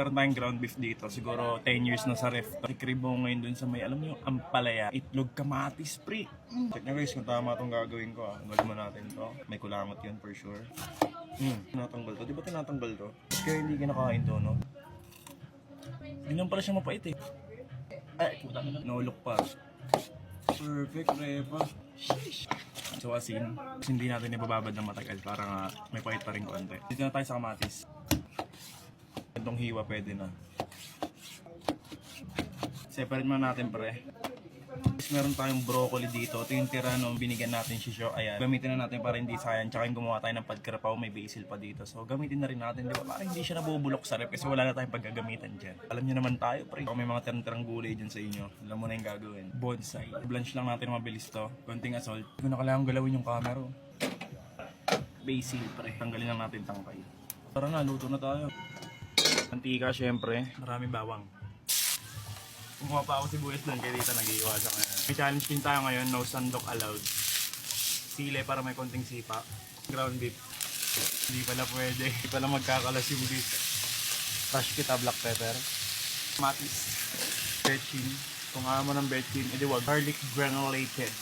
Meron tayong ground beef dito, siguro 10 years na sa ref. Tikribo ngayon dun sa may, alam niyo, ampalaya, itlog, kamatis, pre. Check nyo guys kung tama itong gagawin ko. Tanggalin mo natin to. May kulangot yun for sure. Tinatanggal to. Di ba tinatanggal to? Kaya hindi kinakain to, no? Ganyan pala siya mapait eh. Ay, puta na. No-look pa. Perfect, repa. Sheesh. So asin, hindi natin ibababad ng matagal para nga may pait pa rin konti. Dito na tayo sa kamatis. Itong hiwa pwede na. Separate mo natin pre. Meron tayong broccoli dito. Ito yung tira nung binigyan natin si Sho. Ayan. Gamitin na natin para hindi sayang. Tsaka yung gumawa tayo ng padkrapaw, may basil pa dito. So gamitin na rin natin. Di ba? Para hindi siya nabubulok sa rep kasi wala na tayong paggagamitan dyan. Alam nyo naman tayo pre. Kung may mga tirang-tirang gulay dyan sa inyo, alam mo na yung gagawin. Bonsai. Blanch lang natin mabilis to. Konting assault. Hindi ko na kailangan galawin yung camera. Basil pre. Tanggalin lang natin tangkay. Tara na, luto na tayo. Mantika syempre. Maraming bawang. Kumuha pa ako sibuyas doon kaya dito nag-iiwasan ngayon. May challenge din tayo ngayon, no sandok allowed. Sile para may konting sipa. Ground beef. Hindi pala pwede. Hindi pala magkakalas yung beef. Crush kita black pepper. Matis. Bechin. Kung ayaw mo ng bechin, edi wag. Garlic granulated.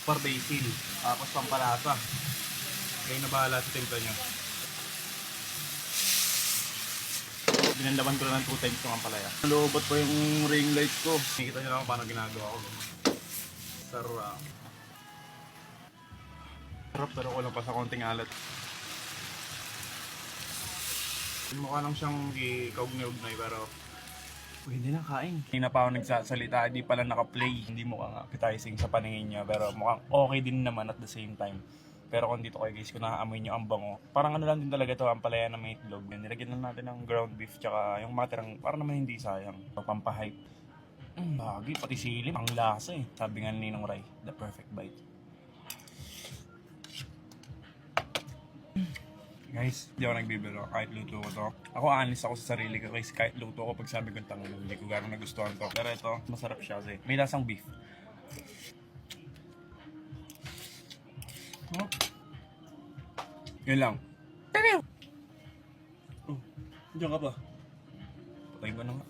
For basil. Tapos pampalasa. Kayo na bahala sa timpla nyo. Binandaman ko lang ng 2 times itong ampalaya. Nalobot pa yung ring light ko. Nakikita nyo lang paano ginagawa ko. Sarap. Sarap pero kulang pa sa konting alat. Mukha lang siyang kaugnay-ugnay pero pwede na kain. Hindi na pa ako nagsasalita, di pala naka-play. Hindi mukhang appetizing sa paningin niya pero mukhang okay din naman at the same time. Pero kung dito kayo guys, kung nakaamoy nyo ang bango, parang ano lang din talaga ito, ang palaya na may itlog. Nilagyan lang natin ng ground beef, tsaka yung matirang, para naman hindi sayang. Pampahype. Bagay, pati silim, ang lasa eh. Sabi nga ni Ninong Ray, the perfect bite. Guys, di ako nagbibiro kahit luto ko to. Ako honest ako sa sarili ko guys, kahit luto ko pag sabi kong tango, hindi ko gano'ng nagustuhan to. Pero ito, masarap siya kasi may lasang beef. Oh. Yun lang. Oh, diyan ka pa. Patayin ko na nga.